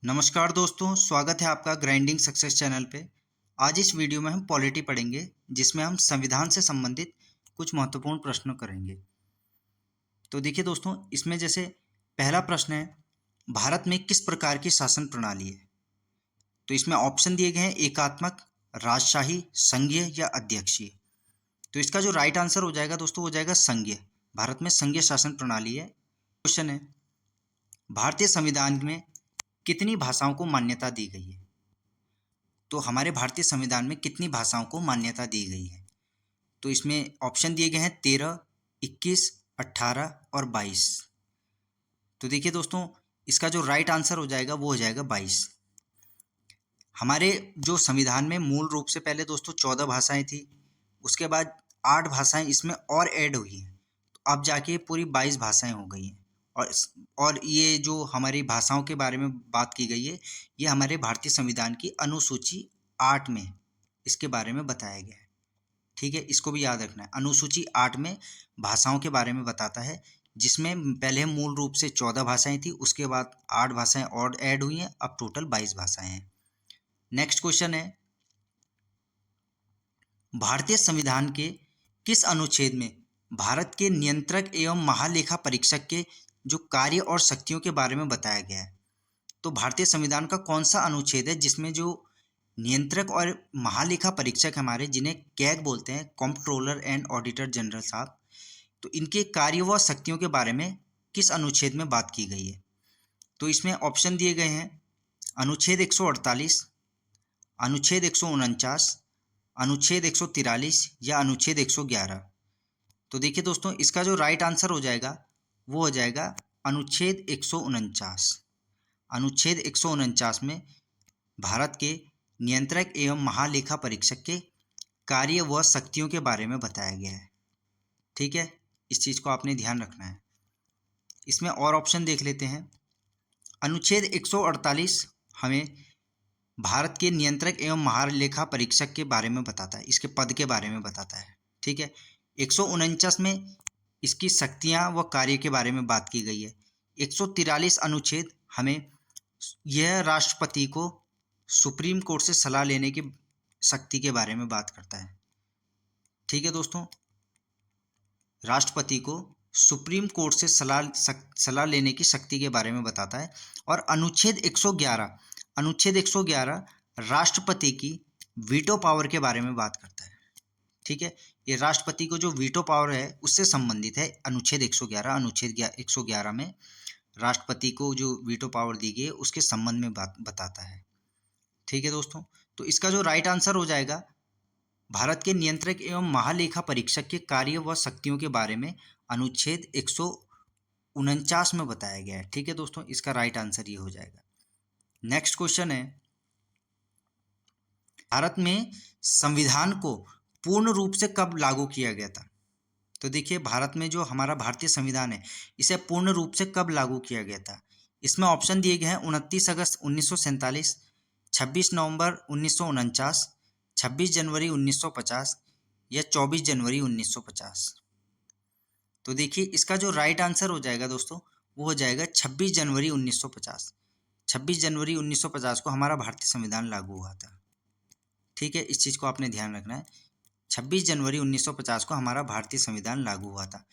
नमस्कार दोस्तों, स्वागत है आपका ग्राइंडिंग सक्सेस चैनल पे। आज इस वीडियो में हम पॉलिटी पढ़ेंगे, जिसमें हम संविधान से संबंधित कुछ महत्वपूर्ण प्रश्न करेंगे। तो देखिए दोस्तों, इसमें जैसे पहला प्रश्न है, भारत में किस प्रकार की शासन प्रणाली है? तो इसमें ऑप्शन दिए गए हैं एकात्मक, राजशाही, संघीय या अध्यक्षीय। तो इसका जो राइट आंसर हो जाएगा दोस्तों, हो जाएगा संघीय। भारत में संघीय शासन प्रणाली है। क्वेश्चन है, भारतीय संविधान में कितनी भाषाओं को मान्यता दी गई है? तो हमारे भारतीय संविधान में कितनी भाषाओं को मान्यता दी गई है? तो इसमें ऑप्शन दिए गए हैं 13, 21, 18 और 22। तो देखिए दोस्तों, इसका जो राइट आंसर हो जाएगा वो हो जाएगा 22। हमारे जो संविधान में मूल रूप से पहले दोस्तों 14 भाषाएं थी, उसके बाद 8 भाषाएं इसमें और ऐड हुई हैं, तो अब जाके पूरी 22 भाषाएं हो गई हैं। और ये जो हमारी भाषाओं के बारे में बात की गई है, ये हमारे भारतीय संविधान की अनुसूची 8 में इसके बारे में बताया गया है। ठीक है, इसको भी याद रखना है। अनुसूची 8 में भाषाओं के बारे में बताता है, जिसमें पहले मूल रूप से 14 भाषाएं थी, उसके बाद 8 भाषाएं और ऐड हुई हैं, अब टोटल 22 भाषाएं हैं। नेक्स्ट क्वेश्चन है, भारतीय संविधान के किस अनुच्छेद में भारत के नियंत्रक एवं महालेखा परीक्षक के जो कार्य और शक्तियों के बारे में बताया गया है? तो भारतीय संविधान का कौन सा अनुच्छेद है जिसमें जो नियंत्रक और महालेखा परीक्षक हमारे, जिन्हें कैग बोलते हैं, कंप्ट्रोलर एंड ऑडिटर जनरल साहब, तो इनके कार्य व शक्तियों के बारे में किस अनुच्छेद में बात की गई है? तो इसमें ऑप्शन दिए गए हैं अनुच्छेद 148, अनुच्छेद 149, अनुच्छेद 143 या अनुच्छेद 111। तो देखिए दोस्तों, इसका जो राइट आंसर हो जाएगा वो हो जाएगा अनुच्छेद 149। अनुच्छेद 149 में भारत के नियंत्रक एवं महालेखा परीक्षक के कार्य व शक्तियों के बारे में बताया गया है। ठीक है, इस चीज़ को आपने ध्यान रखना है। इसमें और ऑप्शन देख लेते हैं। अनुच्छेद 148 हमें भारत के नियंत्रक एवं महालेखा परीक्षक के बारे में बताता है, इसके पद के बारे में बताता है। ठीक है, 149 में इसकी शक्तियां व कार्य के बारे में बात की गई है। 143 अनुच्छेद हमें यह राष्ट्रपति को सुप्रीम कोर्ट से सलाह लेने की शक्ति के बारे में बात करता है। ठीक है दोस्तों, राष्ट्रपति को सुप्रीम कोर्ट से सलाह लेने की शक्ति के बारे में बताता है। और अनुच्छेद 111 राष्ट्रपति की वीटो पावर के बारे में बात करता है। ठीक है, ये राष्ट्रपति को जो वीटो पावर है उससे संबंधित है अनुच्छेद 111। अनुच्छेद 111 में राष्ट्रपति को जो वीटो पावर दी गई है उसके संबंध में बात बताता है। ठीक है दोस्तों, तो इसका जो राइट आंसर हो जाएगा, भारत के नियंत्रक एवं महालेखा परीक्षक के कार्य व शक्तियों के बारे में अनुच्छेद 149 में बताया गया है। ठीक है दोस्तों, इसका राइट आंसर ये हो जाएगा। नेक्स्ट क्वेश्चन है, भारत में संविधान को पूर्ण रूप से कब लागू किया गया था? तो देखिए, भारत में जो हमारा भारतीय संविधान है, इसे पूर्ण रूप से कब लागू किया गया था? इसमें ऑप्शन दिए गए हैं 29 अगस्त 1947, 26 नवंबर 1949, 26 जनवरी 1950 या 24 जनवरी 1950। तो देखिए, इसका जो राइट आंसर हो जाएगा दोस्तों, वो हो जाएगा 26 जनवरी 1950। 26 जनवरी 1950 को हमारा भारतीय संविधान लागू हुआ था। ठीक है, इस चीज़ को आपने ध्यान रखना है। 26 जनवरी 1950 को हमारा भारतीय संविधान लागू हुआ था।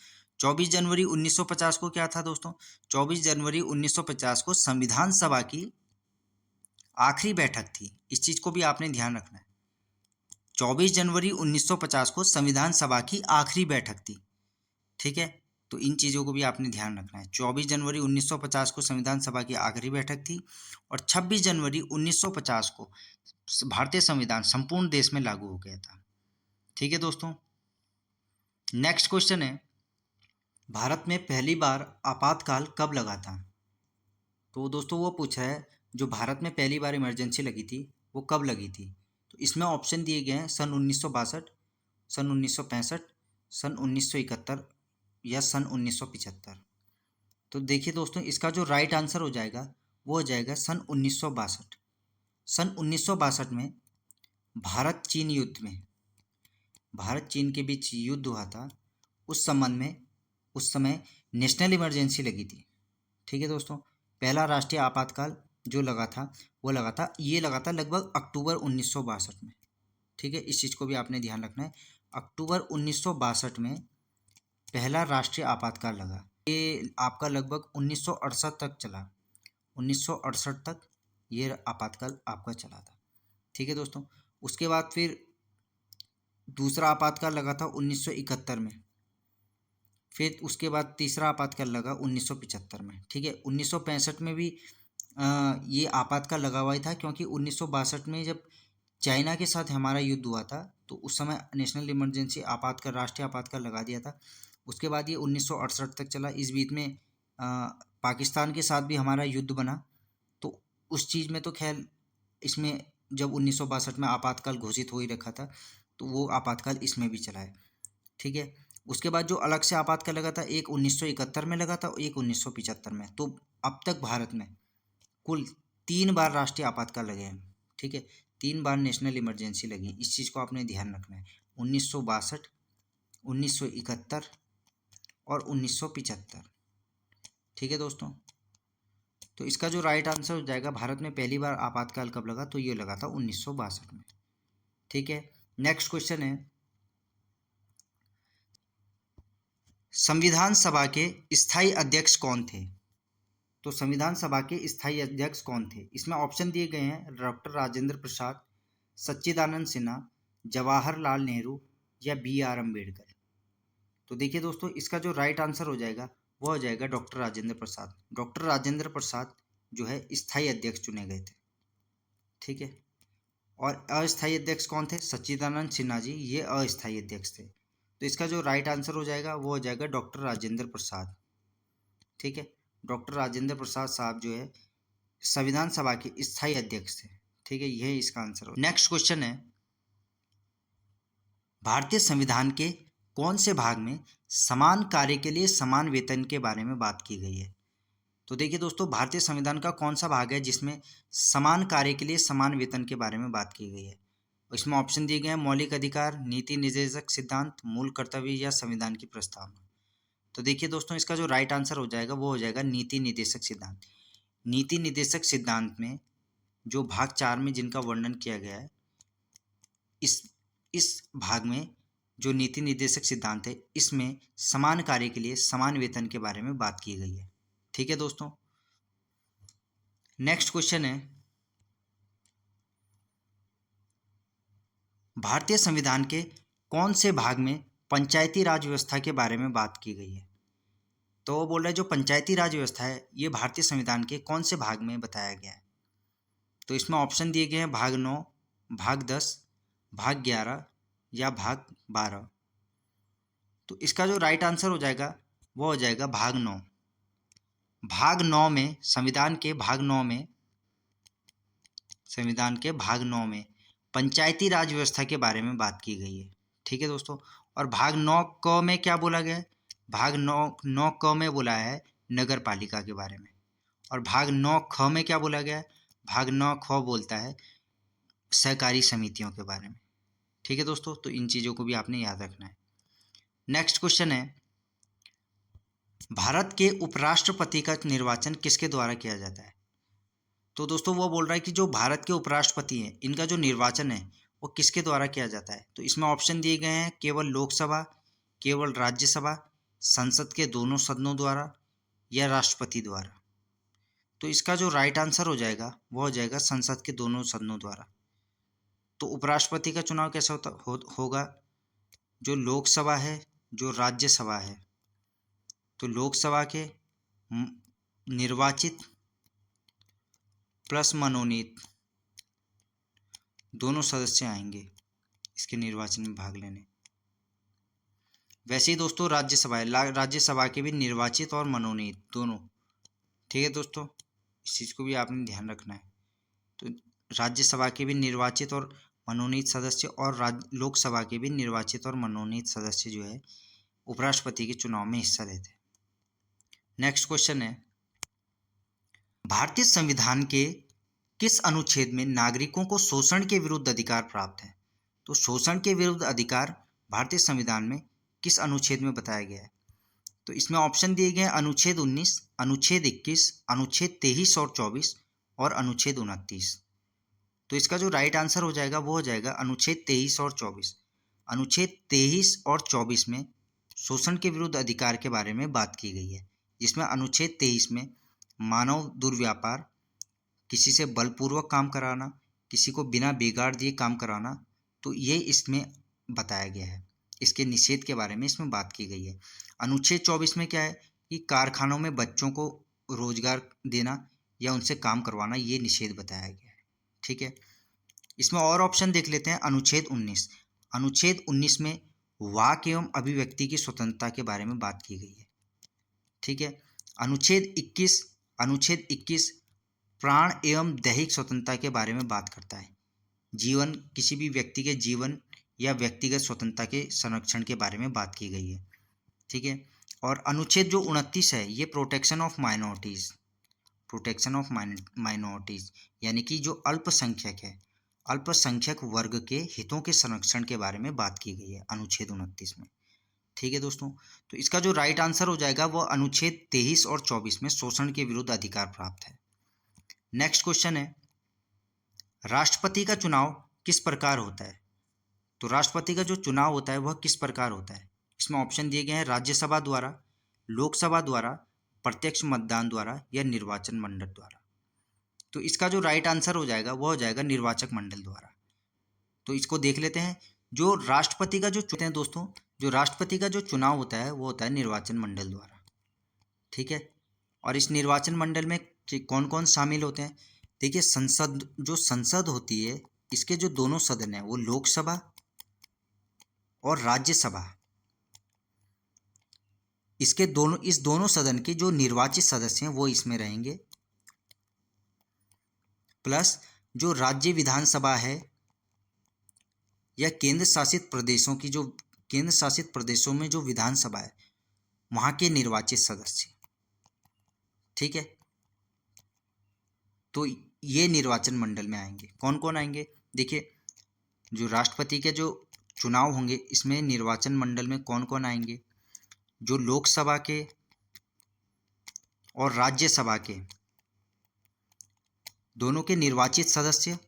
24 जनवरी 1950 को क्या था दोस्तों? 24 जनवरी 1950 को संविधान सभा की आखिरी बैठक थी। इस चीज़ को भी आपने ध्यान रखना है। 24 जनवरी 1950 को संविधान सभा की आखिरी बैठक थी। ठीक है, तो इन चीज़ों को भी आपने ध्यान रखना है। 24 जनवरी 1950 को संविधान सभा की आखिरी बैठक थी और 26 जनवरी 1950 को भारतीय संविधान संपूर्ण देश में लागू हो गया था। ठीक है दोस्तों, नेक्स्ट क्वेश्चन है, भारत में पहली बार आपातकाल कब लगा था? तो दोस्तों वो पूछा है, जो भारत में पहली बार इमरजेंसी लगी थी वो कब लगी थी? तो इसमें ऑप्शन दिए गए हैं सन 1962, सन 1965, सन 1971 या सन 1975। तो देखिए दोस्तों, इसका जो राइट आंसर हो जाएगा वो हो जाएगा सन 1962। सन 1962 में भारत चीन के बीच युद्ध हुआ था। उस समय नेशनल इमरजेंसी लगी थी। ठीक है दोस्तों, पहला राष्ट्रीय आपातकाल जो लगा था वो लगा था, ये लगा था लगभग अक्टूबर 1962 में। ठीक है, इस चीज़ को भी आपने ध्यान रखना है। अक्टूबर 1962 में पहला राष्ट्रीय आपातकाल लगा। ये आपका लगभग 1968 तक चला, 1968 तक ये आपातकाल आपका चला था। ठीक है दोस्तों, उसके बाद फिर दूसरा आपातकाल लगा था 1971 में, फिर उसके बाद तीसरा आपातकाल लगा 1975 में। ठीक है, 1965 में भी ये आपातकाल लगा हुआ ही था, क्योंकि 1962 में जब चाइना के साथ हमारा युद्ध हुआ था तो उस समय नेशनल इमरजेंसी आपातकाल, राष्ट्रीय आपातकाल लगा दिया था। उसके बाद ये 1968 तक चला। इस बीच में पाकिस्तान के साथ भी हमारा युद्ध बना, तो उस चीज़ में तो खैर इसमें जब 1962 में आपातकाल घोषित हो ही रखा था तो वो आपातकाल इसमें भी चला है। ठीक है, उसके बाद जो अलग से आपातकाल लगा था, एक 1971 में लगा था, एक 1975 में। तो अब तक भारत में कुल 3 बार राष्ट्रीय आपातकाल लगे हैं। ठीक है, 3 बार नेशनल इमरजेंसी लगी। इस चीज़ को आपने ध्यान रखना है, 1962, 1971 और 1975। ठीक है दोस्तों, तो इसका जो राइट आंसर हो जाएगा, भारत में पहली बार आपातकाल कब लगा, तो ये लगा था 1962 में। ठीक है, नेक्स्ट क्वेश्चन है, संविधान सभा के स्थायी अध्यक्ष कौन थे? तो संविधान सभा के स्थायी अध्यक्ष कौन थे? इसमें ऑप्शन दिए गए हैं, डॉक्टर राजेंद्र प्रसाद, सच्चिदानंद सिन्हा, जवाहरलाल नेहरू या B.R. अम्बेडकर। तो देखिए दोस्तों, इसका जो राइट आंसर हो जाएगा वो हो जाएगा डॉक्टर राजेंद्र प्रसाद। डॉक्टर राजेंद्र प्रसाद जो है स्थायी अध्यक्ष चुने गए थे। ठीक है, और अस्थायी अध्यक्ष कौन थे? सच्चिदानंद सिन्हा जी, ये अस्थायी अध्यक्ष थे। तो इसका जो राइट आंसर हो जाएगा वो हो जाएगा डॉक्टर राजेंद्र प्रसाद। ठीक है, डॉक्टर राजेंद्र प्रसाद साहब जो है संविधान सभा के स्थायी अध्यक्ष थे। ठीक है, यह इसका आंसर हो। नेक्स्ट क्वेश्चन है, भारतीय संविधान के कौन से भाग में समान कार्य के लिए समान वेतन के बारे में बात की गई है? तो देखिए दोस्तों, भारतीय संविधान का कौन सा भाग है जिसमें समान कार्य के लिए समान वेतन के बारे में बात की गई है? इसमें ऑप्शन दिए गए हैं, मौलिक अधिकार, नीति निर्देशक सिद्धांत, मूल कर्तव्य या संविधान की प्रस्तावना। तो देखिए दोस्तों, इसका जो राइट आंसर हो जाएगा वो हो जाएगा नीति निर्देशक सिद्धांत। नीति निर्देशक सिद्धांत में जो भाग 4 में जिनका वर्णन किया गया है, इस भाग में जो नीति निर्देशक सिद्धांत है, इसमें समान कार्य के लिए समान वेतन के बारे में बात की गई है। ठीक है दोस्तों, नेक्स्ट क्वेश्चन है, भारतीय संविधान के कौन से भाग में पंचायती राज व्यवस्था के बारे में बात की गई है? तो वो बोल रहा है जो पंचायती राज व्यवस्था है ये भारतीय संविधान के कौन से भाग में बताया गया है? तो इसमें ऑप्शन दिए गए हैं, भाग 9, भाग 10, भाग 11 या भाग 12। तो इसका जो राइट आंसर हो जाएगा वो हो जाएगा भाग 9। भाग 9 में संविधान के भाग 9 में पंचायती राज व्यवस्था के बारे में बात की गई है। ठीक है दोस्तों, और भाग 9 क में क्या बोला गया है? भाग 9 क में बोला है नगर पालिका के बारे में, और भाग 9 ख में क्या बोला गया है? भाग 9 ख बोलता है सहकारी समितियों के बारे में। ठीक है दोस्तों, तो इन चीज़ों को भी आपने याद रखना है। नेक्स्ट क्वेश्चन है, भारत के उपराष्ट्रपति का निर्वाचन किसके द्वारा किया जाता है? तो दोस्तों वो बोल रहा है कि जो भारत के उपराष्ट्रपति हैं इनका जो निर्वाचन है वो किसके द्वारा किया जाता है? तो इसमें ऑप्शन दिए गए हैं, केवल लोकसभा, केवल राज्यसभा, संसद के दोनों सदनों द्वारा या राष्ट्रपति द्वारा। तो इसका जो राइट आंसर हो जाएगा वो हो जाएगा संसद के दोनों सदनों द्वारा। तो उपराष्ट्रपति का चुनाव कैसा होगा? जो लोकसभा है, जो राज्यसभा है, तो लोकसभा के निर्वाचित प्लस मनोनीत दोनों सदस्य आएंगे इसके निर्वाचन में भाग लेने। वैसे ही दोस्तों राज्यसभा है, राज्यसभा के भी निर्वाचित और मनोनीत दोनों। ठीक है दोस्तों, इस चीज़ को भी आपने ध्यान रखना है। तो राज्यसभा के भी निर्वाचित और मनोनीत सदस्य और लोकसभा के भी निर्वाचित और मनोनीत सदस्य जो है उपराष्ट्रपति के चुनाव में हिस्सा लेते हैं। नेक्स्ट क्वेश्चन है, भारतीय संविधान के किस अनुच्छेद में नागरिकों को शोषण के विरुद्ध अधिकार प्राप्त है? तो शोषण के विरुद्ध अधिकार भारतीय संविधान में किस अनुच्छेद में बताया गया है? तो इसमें ऑप्शन दिए गए हैं, अनुच्छेद 19, अनुच्छेद 21, अनुच्छेद 23 और 24 और अनुच्छेद 29। तो इसका जो राइट आंसर हो जाएगा वो हो जाएगा अनुच्छेद 23 और 24। अनुच्छेद 23 और 24 में शोषण के विरुद्ध अधिकार के बारे में बात की गई है, जिसमें अनुच्छेद 23 में मानव दुर्व्यापार, किसी से बलपूर्वक काम कराना, किसी को बिना बिगाड़ दिए काम कराना, तो ये इसमें बताया गया है। इसके निषेध के बारे में इसमें बात की गई है। अनुच्छेद 24 में क्या है कि कारखानों में बच्चों को रोजगार देना या उनसे काम करवाना, ये निषेध बताया गया है। ठीक है, इसमें और ऑप्शन देख लेते हैं। अनुच्छेद 19। अनुच्छेद 19 में वाक एवं अभिव्यक्ति की स्वतंत्रता के बारे में बात की गई है। ठीक है, अनुच्छेद 21 प्राण एवं दैहिक स्वतंत्रता के बारे में बात करता है। जीवन, किसी भी व्यक्ति के जीवन या व्यक्तिगत स्वतंत्रता के संरक्षण के बारे में बात की गई है। ठीक है, और अनुच्छेद जो 29 है ये प्रोटेक्शन ऑफ माइनॉरिटीज़ यानी कि जो अल्पसंख्यक है, अल्पसंख्यक वर्ग के हितों के संरक्षण के बारे में बात की गई है अनुच्छेद 29 में। ठीक है दोस्तों, तो इसका जो राइट आंसर हो जाएगा वो अनुच्छेद 23 और 24 में शोषण के विरुद्ध अधिकार प्राप्त है। नेक्स्ट क्वेश्चन है, राष्ट्रपति का चुनाव किस प्रकार होता है? तो राष्ट्रपति का जो चुनाव होता है वह किस प्रकार होता है? इसमें ऑप्शन दिए गए हैं राज्यसभा द्वारा, लोकसभा द्वारा, प्रत्यक्ष मतदान द्वारा या निर्वाचन मंडल द्वारा। तो इसका जो राइट आंसर हो जाएगा वह हो जाएगा निर्वाचक मंडल द्वारा। तो इसको देख लेते हैं। जो राष्ट्रपति का जो चुनते हैं दोस्तों, जो राष्ट्रपति का जो चुनाव होता है वो होता है निर्वाचन मंडल द्वारा। ठीक है, और इस निर्वाचन मंडल में कौन कौन शामिल होते हैं? देखिए, संसद होती है, इसके जो दोनों सदन हैं वो लोकसभा और राज्यसभा, इस दोनों सदन के जो निर्वाचित सदस्य हैं वो इसमें रहेंगे, प्लस जो राज्य विधानसभा है या केंद्र शासित प्रदेशों में जो विधानसभा है वहाँ के निर्वाचित सदस्य। ठीक है, तो ये निर्वाचन मंडल में आएंगे। कौन कौन आएंगे? देखिए, जो राष्ट्रपति के जो चुनाव होंगे इसमें निर्वाचन मंडल में कौन कौन आएंगे? जो लोकसभा के और राज्यसभा के दोनों के निर्वाचित सदस्य,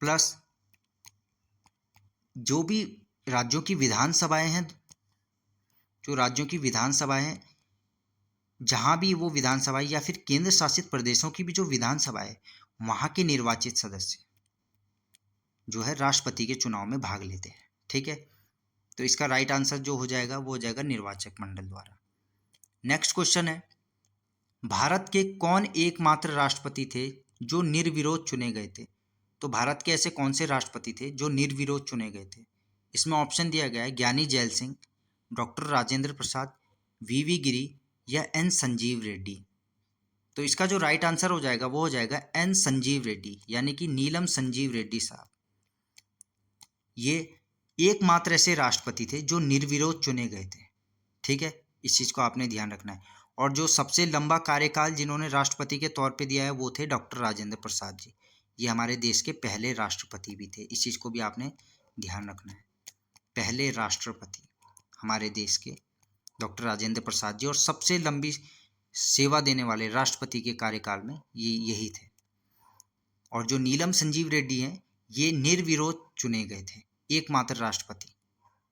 प्लस जो भी राज्यों की विधानसभाएं हैं, जो राज्यों की विधानसभाएं हैं, जहाँ भी वो विधानसभा या फिर केंद्र शासित प्रदेशों की भी जो विधानसभा है वहाँ के निर्वाचित सदस्य जो है राष्ट्रपति के चुनाव में भाग लेते हैं। ठीक है, तो इसका राइट आंसर जो हो जाएगा वो हो जाएगा निर्वाचक मंडल द्वारा। नेक्स्ट क्वेश्चन है, भारत के कौन एकमात्र राष्ट्रपति थे जो निर्विरोध चुने गए थे? तो भारत के ऐसे कौन से राष्ट्रपति थे जो निर्विरोध चुने गए थे? इसमें ऑप्शन दिया गया है ज्ञानी जैल सिंह, डॉक्टर राजेंद्र प्रसाद, वीवी गिरी या एन संजीव रेड्डी। तो इसका जो राइट आंसर हो जाएगा वो हो जाएगा एन संजीव रेड्डी, यानी कि नीलम संजीव रेड्डी साहब। ये एकमात्र ऐसे राष्ट्रपति थे जो निर्विरोध चुने गए थे। ठीक है, इस चीज़ को आपने ध्यान रखना है। और जो सबसे लंबा कार्यकाल जिन्होंने राष्ट्रपति के तौर पे दिया है वो थे डॉक्टर राजेंद्र प्रसाद जी। ये हमारे देश के पहले राष्ट्रपति भी थे, इस चीज़ को भी आपने ध्यान रखना है। पहले राष्ट्रपति हमारे देश के डॉक्टर राजेंद्र प्रसाद जी, और सबसे लंबी सेवा देने वाले राष्ट्रपति के कार्यकाल में यही थे। और जो नीलम संजीव रेड्डी हैं ये निर्विरोध चुने गए थे, एकमात्र राष्ट्रपति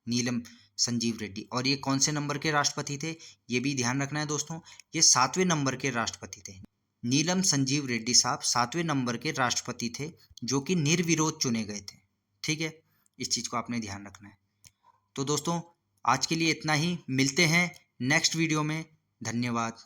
नीलम संजीव रेड्डी। और ये कौन से नंबर के राष्ट्रपति थे ये भी ध्यान रखना है दोस्तों, ये 7वें नंबर के राष्ट्रपति थे। नीलम संजीव रेड्डी साहब 7वें नंबर के राष्ट्रपति थे जो कि निर्विरोध चुने गए थे। ठीक है, इस चीज़ को आपने ध्यान रखना है। तो दोस्तों आज के लिए इतना ही, मिलते हैं नेक्स्ट वीडियो में। धन्यवाद।